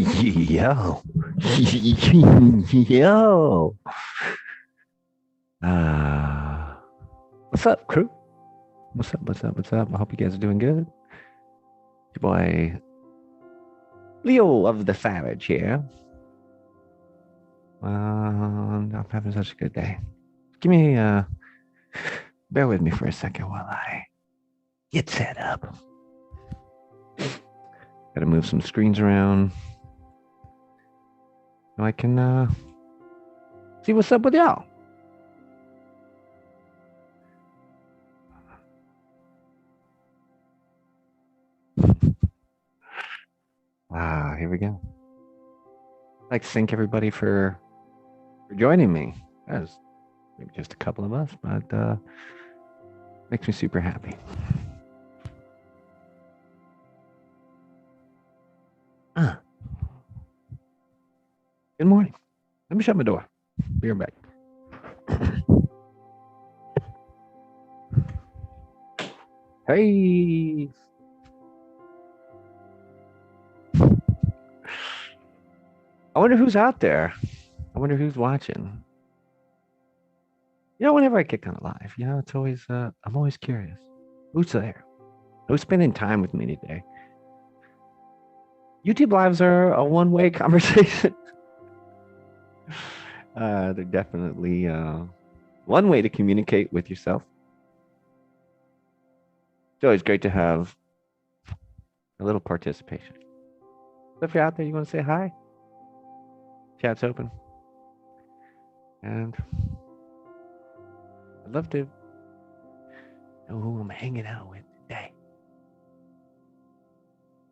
Yo. Yo. What's up, crew? What's up? What's up? What's up? I hope you guys are doing good. Your boy Leo of the Savage here. I'm having such a good day. Give me bear with me for a second while I get set up. Gotta move some screens around. So I can see what's up with y'all. Here we go. I'd like to thank everybody for joining me. That was maybe just a couple of us, but makes me super happy. Good morning. Let me shut my door. Be right back. Hey. I wonder who's out there. I wonder who's watching. You know, whenever I get kind of live, you know, it's always, I'm always curious. Who's there? Who's spending time with me today? YouTube lives are a one-way conversation. They're definitely one way to communicate with yourself. It's always great to have a little participation. So if you're out there, you want to say hi? Chat's open. And I'd love to know who I'm hanging out with today.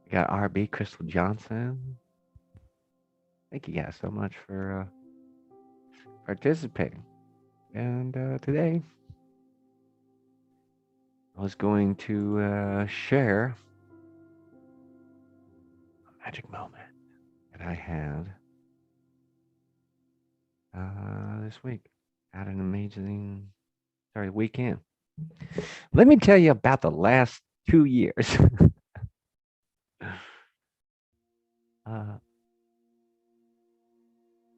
We got RB Crystal Johnson. Thank you guys so much for participating. And today, I was going to share a magic moment that I had this week. Had an amazing, weekend. Let me tell you about the last 2 years. I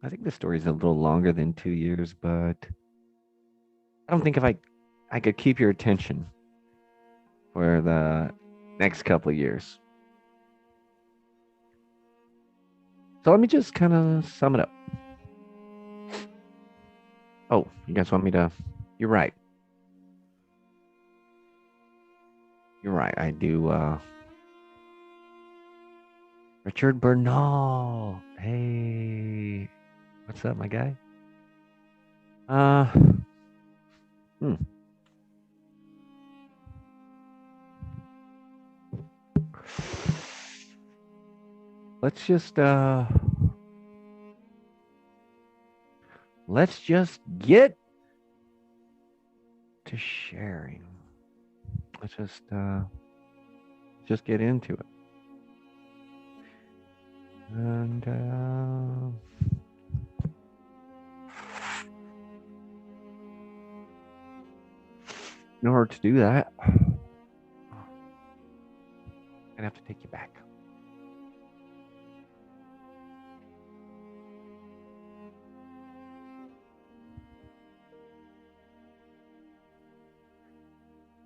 think the story is a little longer than 2 years, but I don't think if I could keep your attention for the next couple of years. So let me just kind of sum it up. Oh, you guys want me to? You're right. You're right. I do. Richard Bernal. Hey, what's up, my guy? Let's just get to sharing. Let's just get into it. And in order to do that, I'm gonna have to take you back.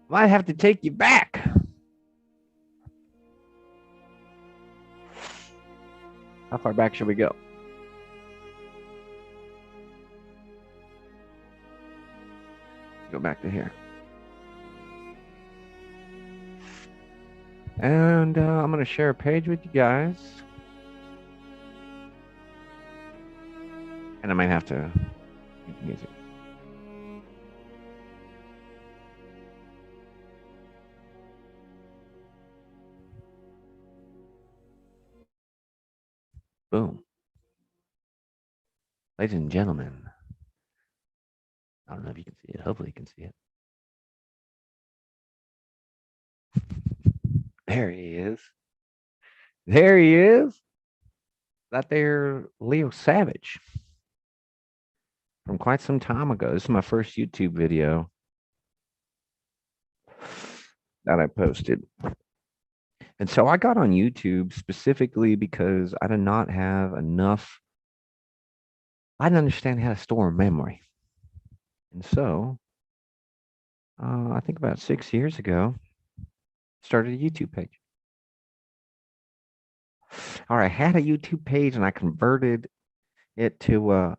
Might have to take you back. How far back should we go? Go back to here. And I'm going to share a page with you guys. And I might have to mute the music. Boom. Ladies and gentlemen, I don't know if you can see it. Hopefully you can see it. There he is. There he is. That there Leo Savage. From quite some time ago. This is my first YouTube video that I posted. And so I got on YouTube specifically because I did not have enough. I didn't understand how to store memory. And so I think about 6 years ago, started a YouTube page. Or I had a YouTube page and I converted it to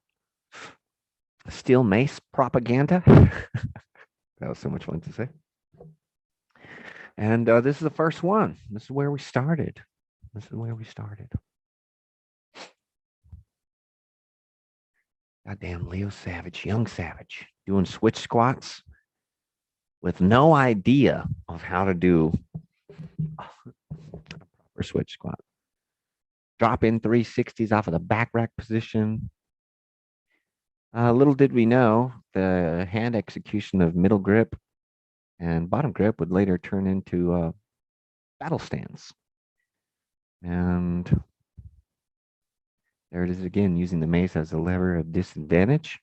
steel mace propaganda. That was so much fun to say. And this is the first one. This is where we started. This is where we started. Goddamn Leo Savage, young Savage, doing switch squats with no idea of how to do a proper switch squat. Drop in 360s off of the back rack position. Little did we know the hand execution of middle grip and bottom grip would later turn into battle stance. And there it is again, using the mace as a lever of disadvantage.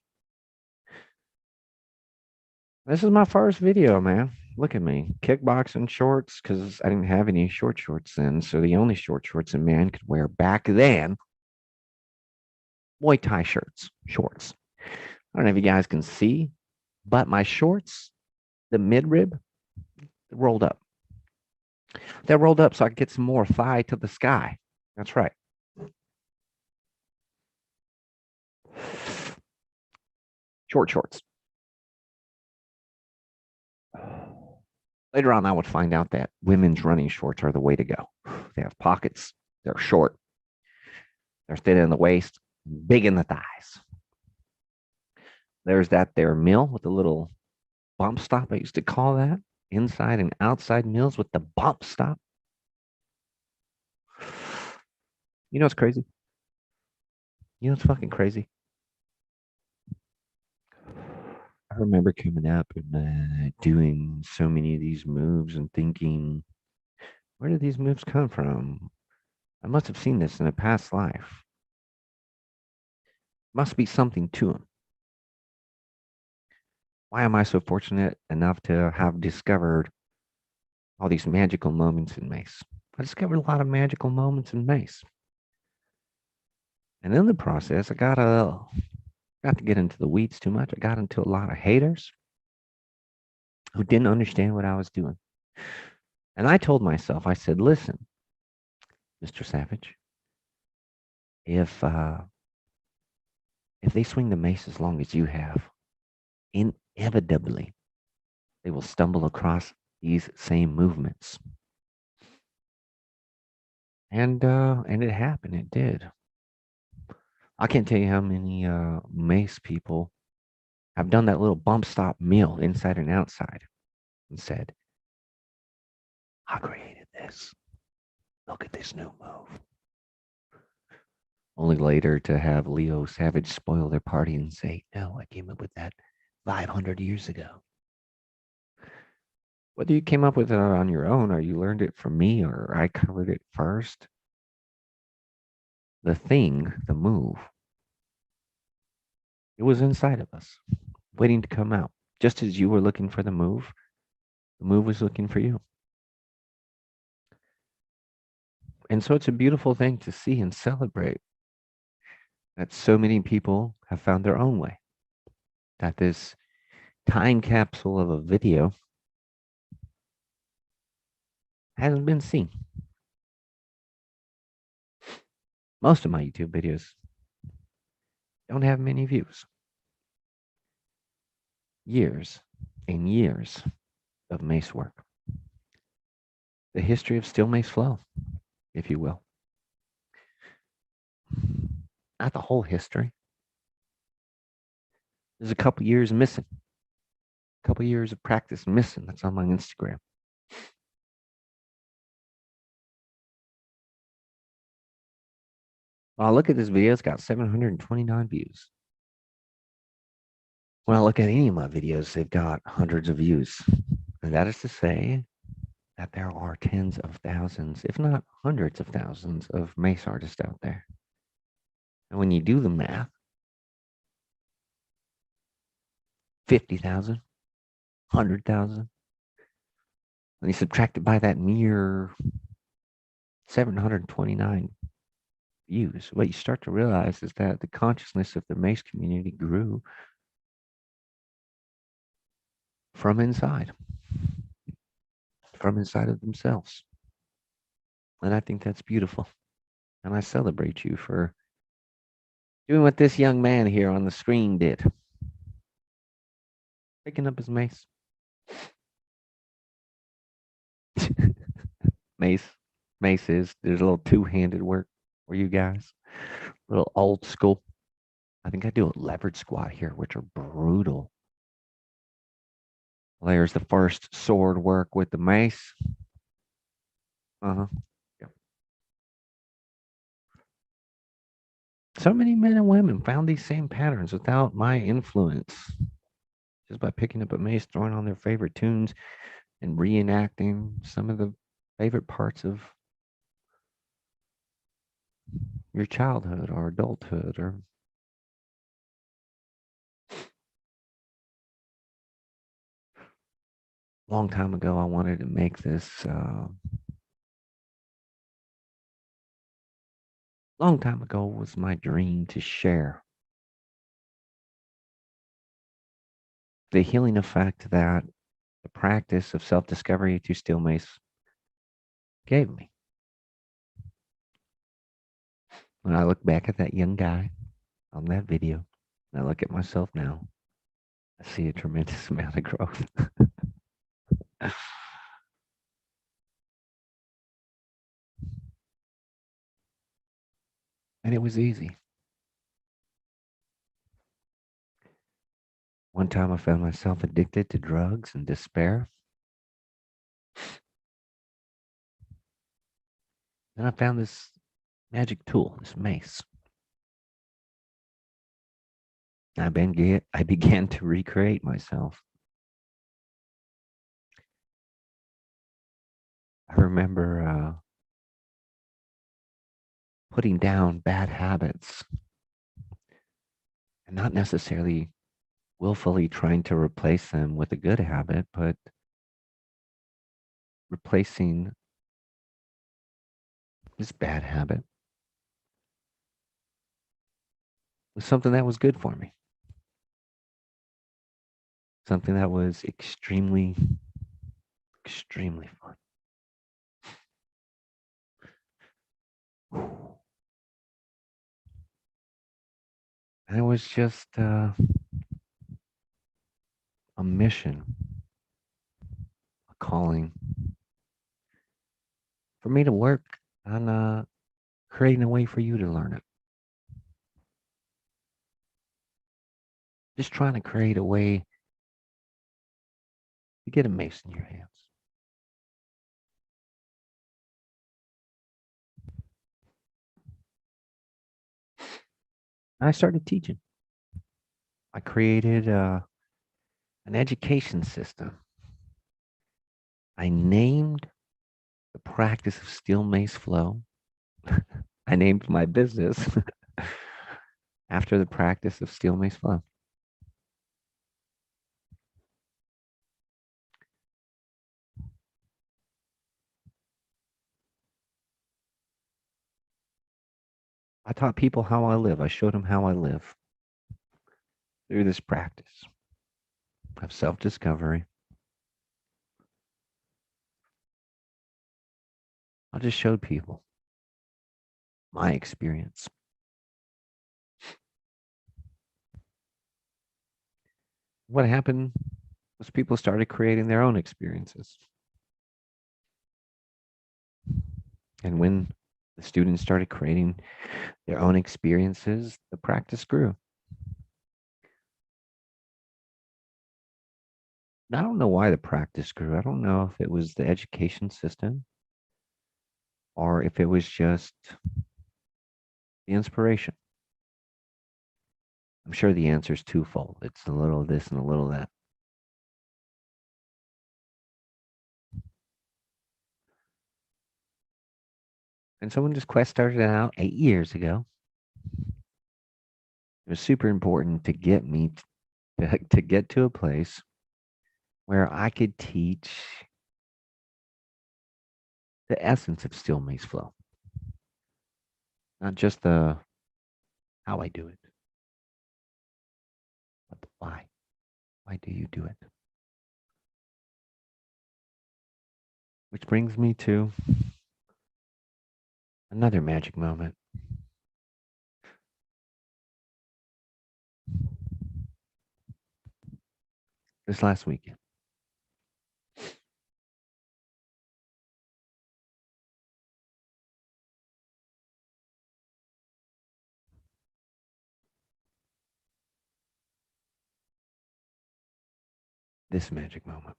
This is my first video, man. Look at me. Kickboxing shorts, because I didn't have any short shorts then. So the only short shorts a man could wear back then, Muay Thai shorts. I don't know if you guys can see, but my shorts, the midrib, rolled up. They're rolled up so I could get some more thigh to the sky. That's right. Short shorts. Later on, I would find out that women's running shorts are the way to go. They have pockets, they're short, they're thin in the waist, big in the thighs. There's that there mill with the little bump stop. I used to call that inside and outside mills with the bump stop. You know what's crazy? You know what's fucking crazy? I remember coming up and doing so many of these moves and thinking, where did these moves come from? I must have seen this in a past life. Must be something to them. Why am I so fortunate enough to have discovered all these magical moments in Mace? I discovered a lot of magical moments in Mace. And in the process, I got to get into the weeds too much. I got into a lot of haters who didn't understand what I was doing. And I told myself, I said, listen, Mr. Savage, if they swing the mace as long as you have, inevitably they will stumble across these same movements. And it happened. It did. I can't tell you how many mace people have done that little bump stop meal inside and outside and said, I created this. Look at this new move. Only later to have Leo Savage spoil their party and say, no, I came up with that 500 years ago. Whether you came up with it on your own or you learned it from me or I covered it first, the move, it was inside of us, waiting to come out. Just as you were looking for the move was looking for you. And so it's a beautiful thing to see and celebrate that so many people have found their own way. That this time capsule of a video hasn't been seen. Most of my YouTube videos don't have many views. Years and years of mace work. The history of steel mace flow, if you will. Not the whole history. There's a couple years missing. A couple years of practice missing. That's on my Instagram. Well, look at this video. It's got 729 views. When I look at any of my videos, they've got hundreds of views. And that is to say that there are tens of thousands, if not hundreds of thousands, of mace artists out there. And when you do the math, 50,000, 100,000, when you subtract it by that mere 729 views. What you start to realize is that the consciousness of the Mace community grew from inside, from inside of themselves. And I think that's beautiful. And I celebrate you for doing what this young man here on the screen did, picking up his mace. Mace, mace is there's a little two-handed work for you guys, a little old school. I think I do a leopard squat here, which are brutal. There's the first sword work with the mace. Uh-huh. Yep. So many men and women found these same patterns without my influence, just by picking up a mace, throwing on their favorite tunes, and reenacting some of the favorite parts of your childhood or adulthood. Or long time ago, I wanted to make this. Long time ago was my dream to share the healing effect that the practice of self-discovery through steel mace gave me. When I look back at that young guy on that video, and I look at myself now, I see a tremendous amount of growth. And it was easy. One time I found myself addicted to drugs and despair. Then I found this magic tool, this mace. I began to recreate myself. I remember putting down bad habits and not necessarily willfully trying to replace them with a good habit, but replacing this bad habit with something that was good for me, something that was extremely, extremely fun. And it was just a mission, a calling for me to work on creating a way for you to learn it. Just trying to create a way to get a mace in your hands. And I started teaching. I created an education system. I named the practice of steel mace flow. I named my business after the practice of steel mace flow. I taught people how I live. I showed them how I live through this practice of self-discovery. I just showed people my experience. What happened was people started creating their own experiences. And when the students started creating their own experiences, the practice grew. I don't know why the practice grew. I don't know if it was the education system or if it was just the inspiration. I'm sure the answer is twofold. It's a little of this and a little of that. And so when this quest started out 8 years ago, it was super important to get me to get to a place where I could teach the essence of still mace flow, not just the how I do it, but the why. Why do you do it? Which brings me to another magic moment. This last weekend, this magic moment.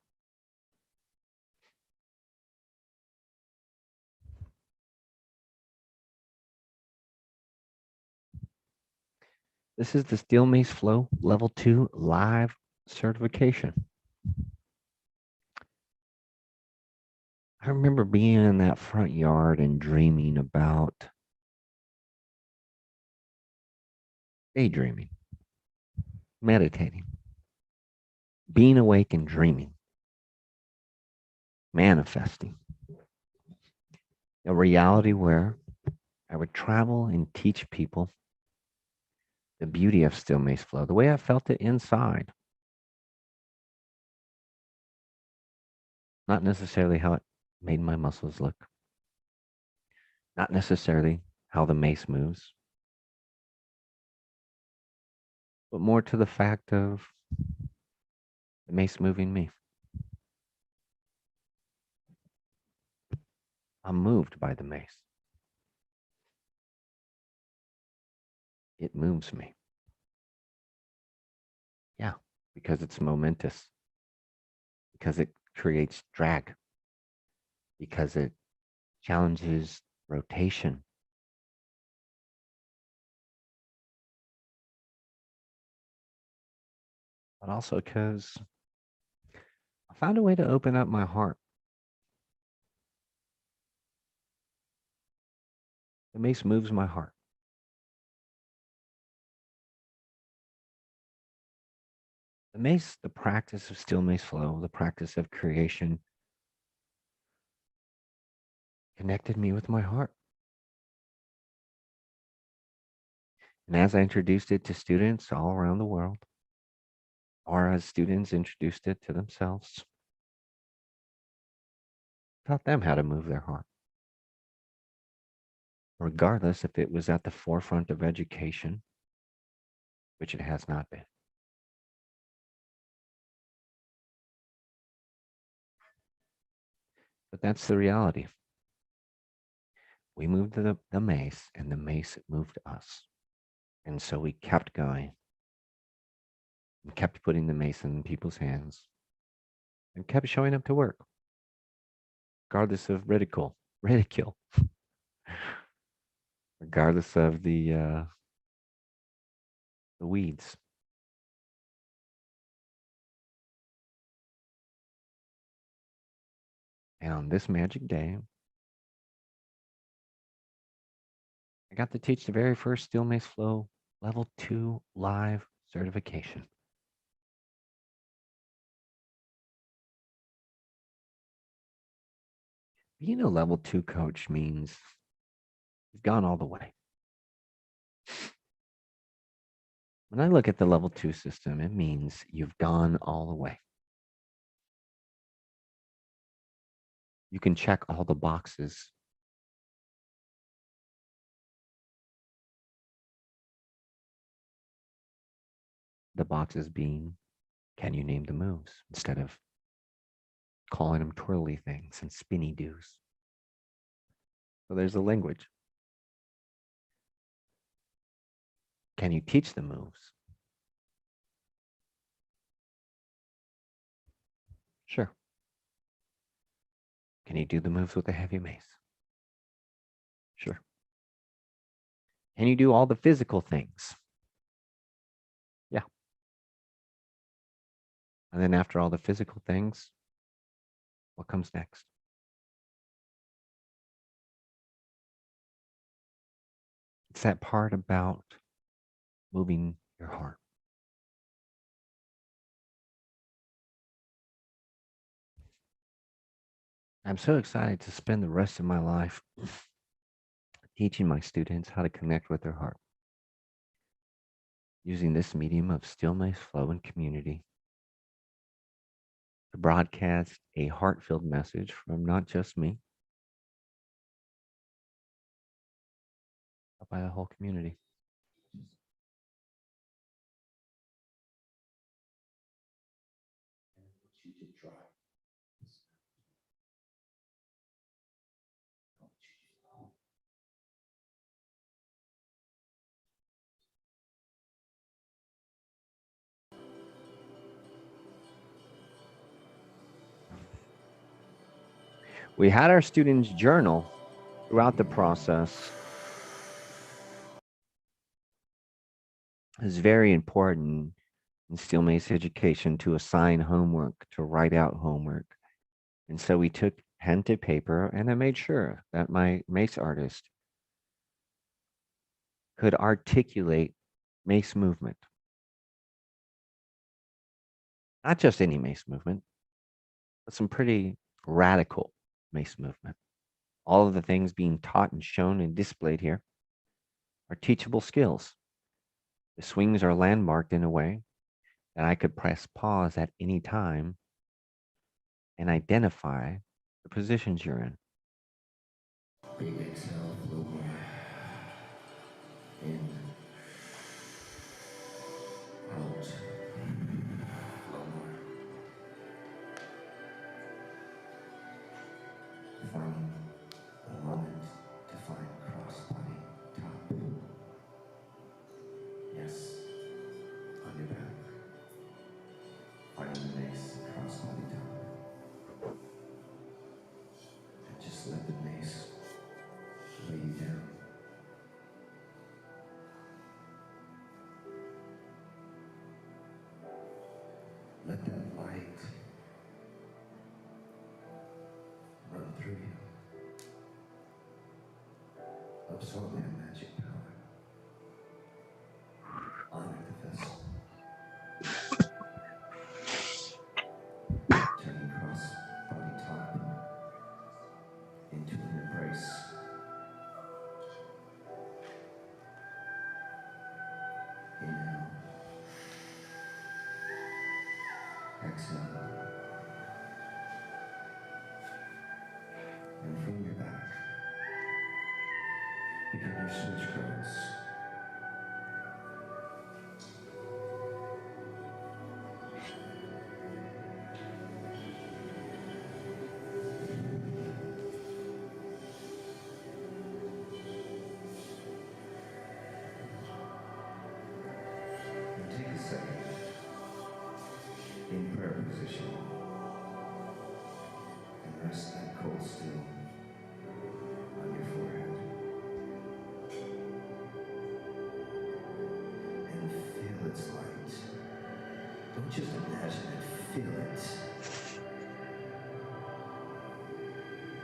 This is the Steel Mace Flow Level 2 live certification. I remember being in that front yard and dreaming about daydreaming, meditating, being awake and dreaming, manifesting a reality where I would travel and teach people the beauty of Still Mace Flow, the way I felt it inside, not necessarily how it made my muscles look, not necessarily how the mace moves, but more to the fact of the mace moving me. I'm moved by the mace. It moves me. Yeah, because it's momentous, because it creates drag, because it challenges rotation, but also because I found a way to open up my heart. The mace moves my heart. The mace, the practice of still mace flow, the practice of creation connected me with my heart. And as I introduced it to students all around the world, or as students introduced it to themselves, taught them how to move their heart, regardless if it was at the forefront of education, which it has not been. But that's the reality. We moved the mace, and the mace moved us. And so we kept going and kept putting the mace in people's hands and kept showing up to work, regardless of ridicule, regardless of the weeds. And on this magic day, I got to teach the very first Steel Mace Flow Level 2 live certification. Being a Level 2 coach means you've gone all the way. When I look at the Level 2 system, it means you've gone all the way. You can check all the boxes. The boxes being, can you name the moves instead of calling them twirly things and spinny doos? So there's the language. Can you teach the moves? Sure. Can you do the moves with a heavy mace? Sure. Can you do all the physical things? Yeah. And then after all the physical things, what comes next? It's that part about moving your heart. I'm so excited to spend the rest of my life teaching my students how to connect with their heart using this medium of still mace flow and community to broadcast a heart-filled message from not just me, but by the whole community. We had our students journal throughout the process. It's very important in Steel Mace education to assign homework, to write out homework. And so we took pen to paper and I made sure that my mace artist could articulate mace movement. Not just any mace movement, but some pretty radical mace movement. All of the things being taught and shown and displayed here are teachable skills. The swings are landmarked in a way that I could press pause at any time and identify the positions you're in. Big exhale, flow more. In, out, flow more. From a moment to find cross body top. Yes, on your back. Finding the mace, cross body top. And just let the mace weigh you down. Let that light run through you. Absorb that magic power. Honor the vessel. Turning cross body top into an embrace. Inhale. Exhale. And from your back, begin your switch curls. And take a second in prayer position and rest that cold still on your forehead. And feel its light. Don't just imagine it, feel it.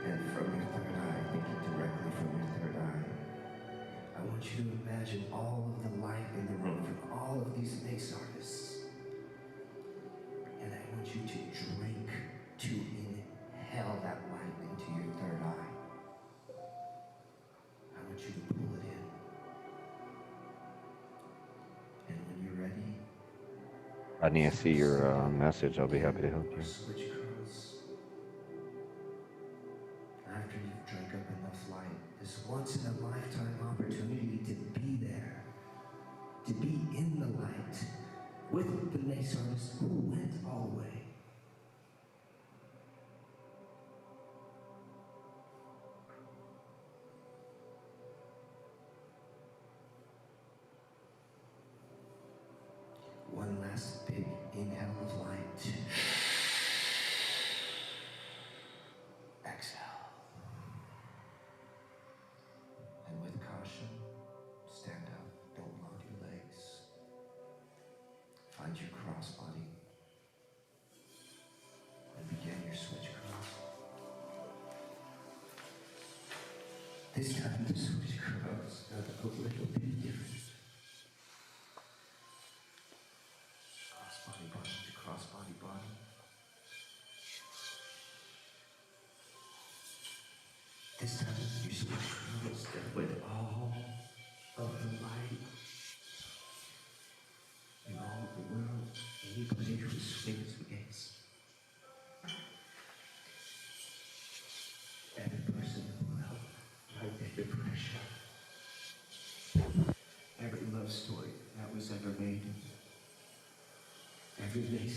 And from your third eye, thinking directly from your third eye, I want you to imagine all of the light in the room from all of these mace artists. And I want you to drink, to inhale that light into your third eye. I want you to pull it in. And when you're ready, Rodney, I see your message. I'll be happy to help you. switch curls. After you've drank up enough light, this once in a lifetime opportunity to be there, to be in the light with the mace artist who went all the way. One last big inhale of light. Exhale. And with caution, stand up. Don't lock your legs. Find your cross body. And begin your switch curls. This time the switch curls are a little bit different. Cross body, body to cross body, body.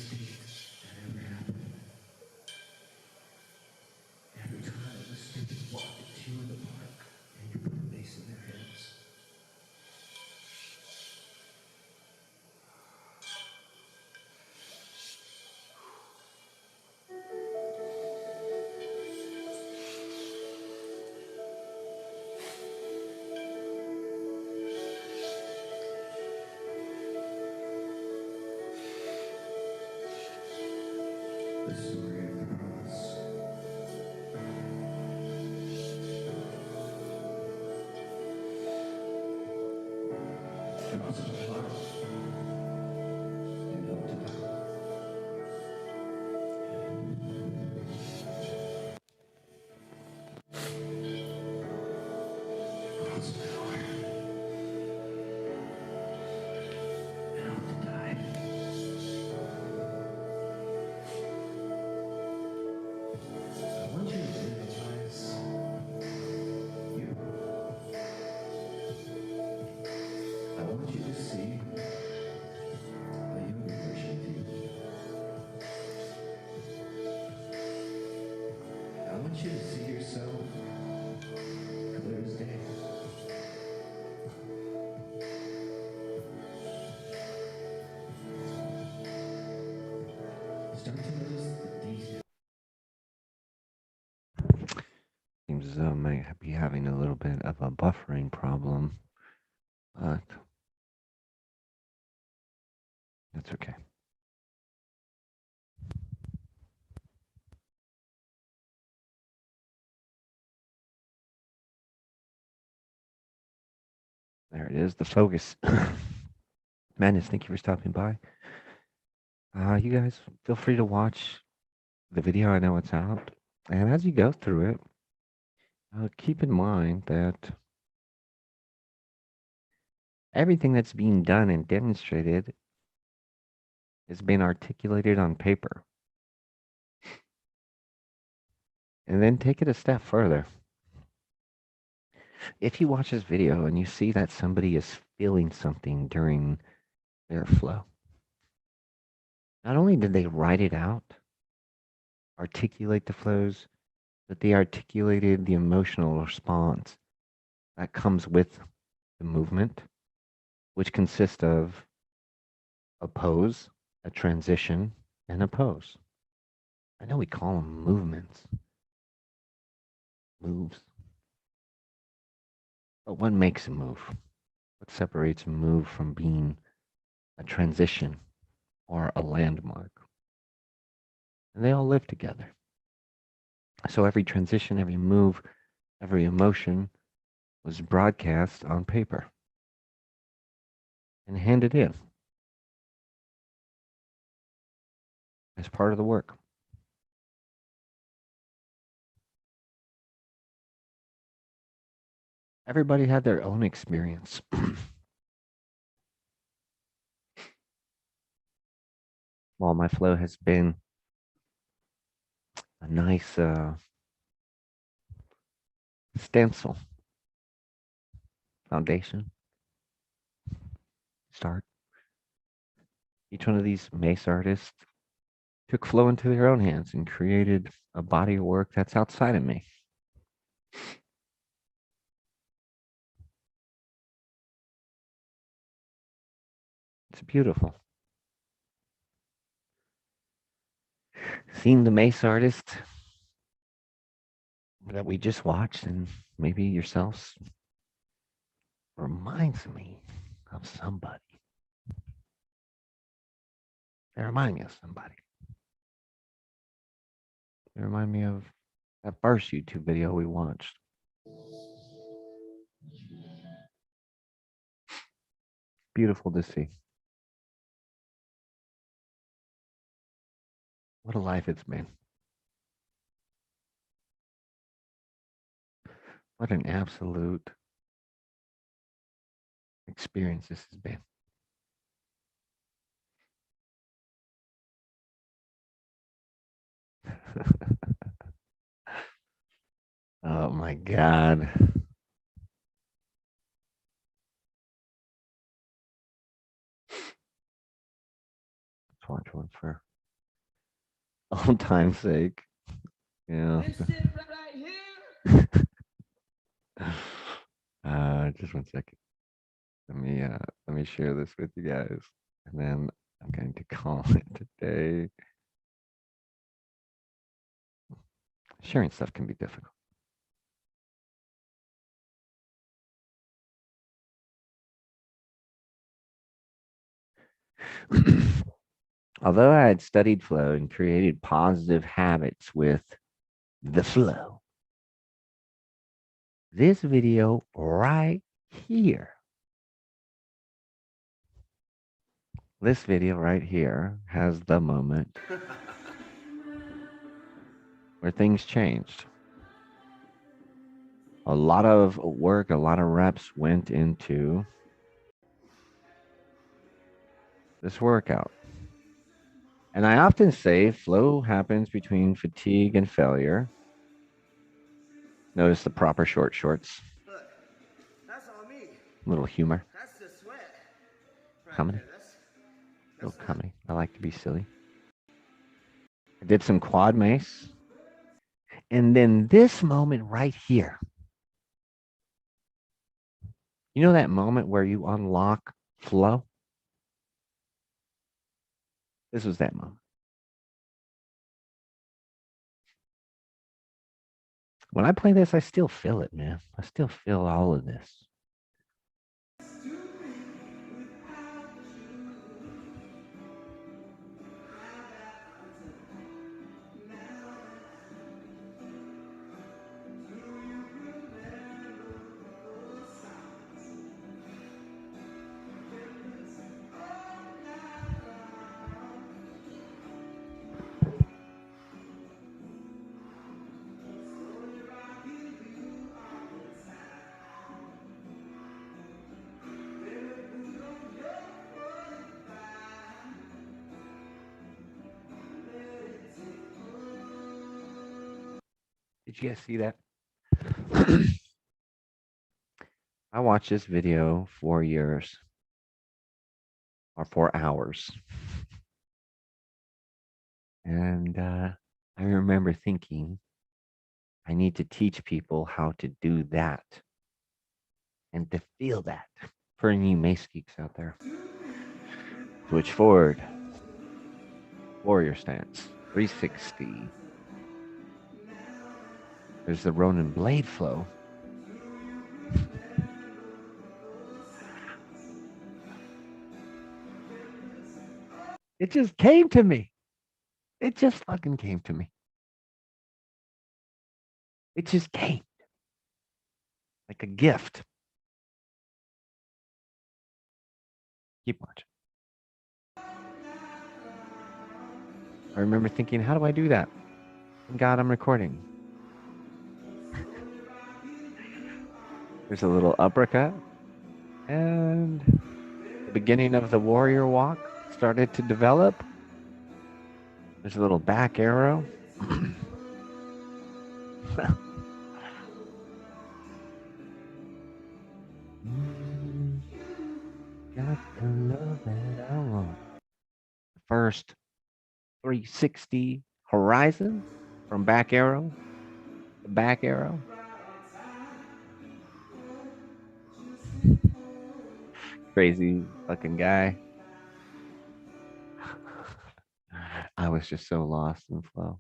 mistake that ever happened. Every time a student walked into you in the park and you put a mace in their hands. The story of the cross. Cross of the heart and hope to die. Cross of the heart and hope to die. I want you to visualize you. I want you to see a younger version of you. I want you to see yourself clear as day. Start to notice the details. Seems as though I might be having a little bit of a buffering problem, but that's okay. There it is, the focus. Madness, thank you for stopping by. You guys feel free to watch the video. I know it's out. And as you go through it, keep in mind that everything that's being done and demonstrated is being articulated on paper. And then take it a step further. If you watch this video and you see that somebody is feeling something during their flow, not only did they write it out, articulate the flows, but they articulated the emotional response that comes with the movement, which consists of a pose, a transition, and a pose. I know we call them movements, moves. But what makes a move? What separates a move from being a transition or a landmark? And they all live together. So every transition, every move, every emotion was broadcast on paper and handed in as part of the work. Everybody had their own experience. While my flow has been a nice stencil foundation start, each one of these Mace artists took flow into their own hands and created a body of work that's outside of me. It's beautiful. Seeing the Mace artist that we just watched and maybe yourselves reminds me of somebody. They remind me of somebody. They remind me of that first YouTube video we watched. Beautiful to see. What a life it's been. What an absolute experience this has been. Oh my God. Let's watch one for old time's sake. Yeah. This shit right here. Just one second. Let me share this with you guys, and then I'm going to call it today. Sharing stuff can be difficult. Although I had studied flow and created positive habits with the flow, this video right here, this video right here has the moment where things changed. A lot of work, a lot of reps went into this workout. And I often say flow happens between fatigue and failure. Notice the proper short shorts. Look, that's all me. Little humor. That's the sweat. Right Comedy. there. Little comedy. I like to be silly. I did some quad mace. And then this moment right here. You know that moment where you unlock flow? This was that moment. When I play this, I still feel it, man. I still feel all of this. Did you guys see that? I watched this video 4 years or 4 hours. And I remember thinking, I need to teach people how to do that and to feel that. For any Mace geeks out there, switch forward, warrior stance, 360. There's the Ronin blade flow. It just came to me. It just fucking came to me. It just came like a gift. Keep watching. I remember thinking, how do I do that? Thank God I'm recording. There's a little uppercut, and the beginning of the warrior walk started to develop. There's a little back arrow. Got the love that I want. First 360 horizon from back arrow to back arrow. Crazy fucking guy. I was just so lost in flow.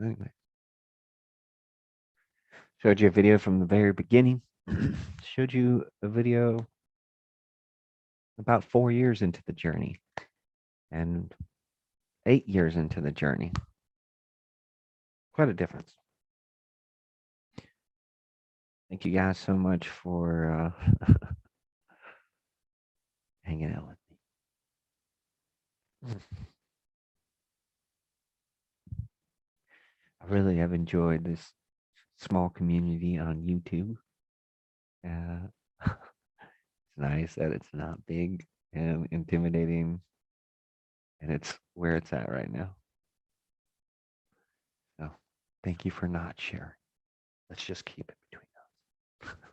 Anyway, showed you a video from the very beginning. Showed you a video about 4 years into the journey and 8 years into the journey. Quite a difference. Thank you guys so much for hanging out with me. I really have enjoyed this small community on YouTube. It's nice that it's not big and intimidating, and it's where it's at right now. So thank you for not sharing. Let's just keep it between us.